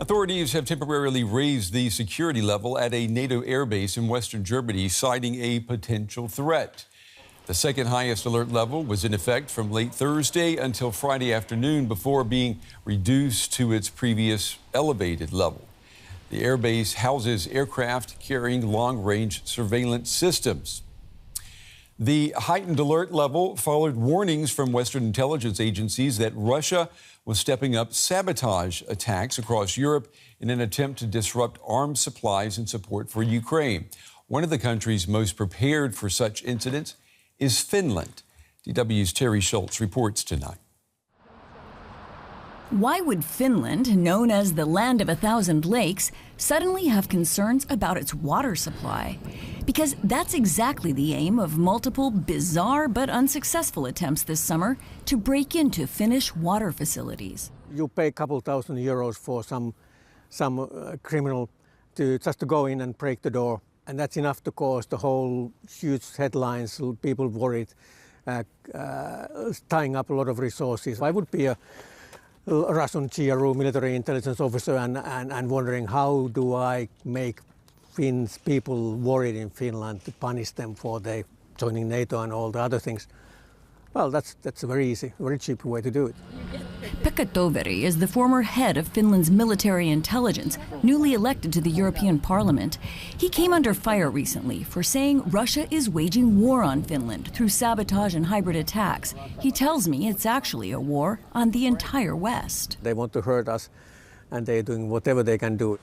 Authorities have temporarily raised the security level at a NATO airbase in western Germany, citing a potential threat. The second highest alert level was in effect from late Thursday until Friday afternoon before being reduced to its previous elevated level. The airbase houses aircraft carrying long-range surveillance systems. The heightened alert level followed warnings from Western intelligence agencies that Russia was stepping up sabotage attacks across Europe in an attempt to disrupt arms supplies and support for Ukraine. One of the countries most prepared for such incidents is Finland. DW's Terry Schultz reports tonight. Why would Finland, known as the land of 1,000 lakes, suddenly have concerns about its water supply? Because that's exactly the aim of multiple bizarre but unsuccessful attempts this summer to break into Finnish water facilities. You pay a couple thousand euros for some criminal just to go in and break the door. And that's enough to cause the whole huge headlines, people worried, tying up a lot of resources. I would be a Russian GRU military intelligence officer and wondering how do I make Finns people worried in Finland to punish them for their joining NATO and all the other things. Well, that's a very easy, very cheap way to do it. Pekka Toveri is the former head of Finland's military intelligence, newly elected to the European Parliament. He came under fire recently for saying Russia is waging war on Finland through sabotage and hybrid attacks. He tells me it's actually a war on the entire West. They want to hurt us, and they're doing whatever they can do.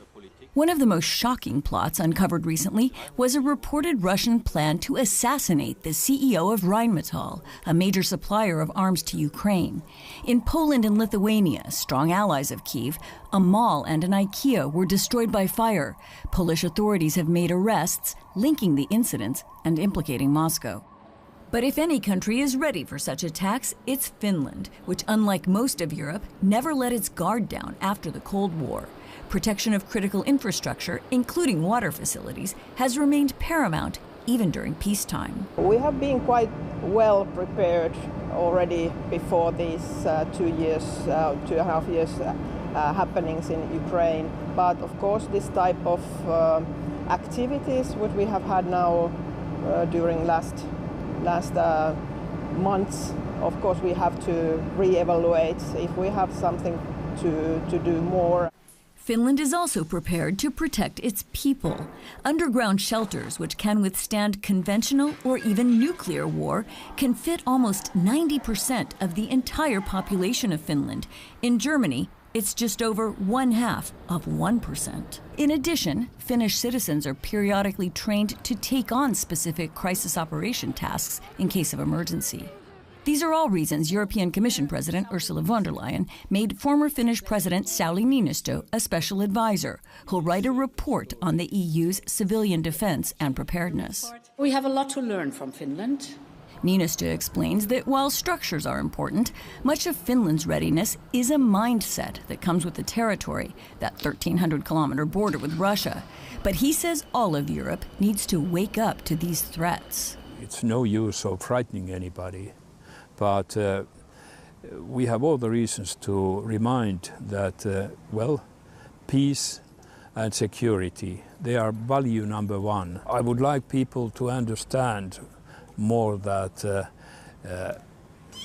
One of the most shocking plots uncovered recently was a reported Russian plan to assassinate the CEO of Rheinmetall, a major supplier of arms to Ukraine. In Poland and Lithuania, strong allies of Kyiv, a mall and an IKEA were destroyed by fire. Polish authorities have made arrests linking the incidents and implicating Moscow. But if any country is ready for such attacks, it's Finland, which, unlike most of Europe, never let its guard down after the Cold War. Protection of critical infrastructure, including water facilities, has remained paramount even during peacetime. We have been quite well prepared already before these 2.5 years happenings in Ukraine. But of course, this type of activities, what we have had now during last months, of course, we have to re-evaluate if we have something to do more. Finland is also prepared to protect its people. Underground shelters, which can withstand conventional or even nuclear war, can fit almost 90% of the entire population of Finland. In Germany, it's just over 1/2%. In addition, Finnish citizens are periodically trained to take on specific crisis operation tasks in case of emergency. These are all reasons European Commission President Ursula von der Leyen made former Finnish President Sauli Niinistö a special advisor, who'll write a report on the EU's civilian defense and preparedness. We have a lot to learn from Finland. Niinistö explains that while structures are important, much of Finland's readiness is a mindset that comes with the territory, that 1,300-kilometer border with Russia. But he says all of Europe needs to wake up to these threats. It's no use of frightening anybody. But we have all the reasons to remind that, peace and security, they are value number one. I would like people to understand more that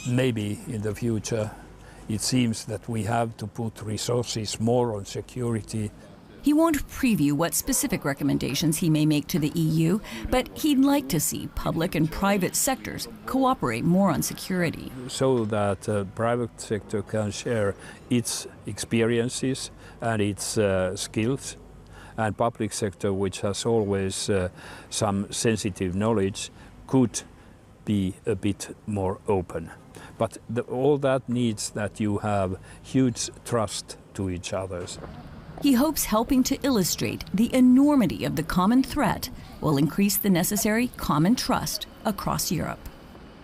maybe in the future it seems that we have to put resources more on security. He won't preview what specific recommendations he may make to the EU, but he'd like to see public and private sectors cooperate more on security. So that the private sector can share its experiences and its skills, and public sector, which has always some sensitive knowledge, could be a bit more open. But all that needs that you have huge trust to each other. He hopes helping to illustrate the enormity of the common threat will increase the necessary common trust across Europe.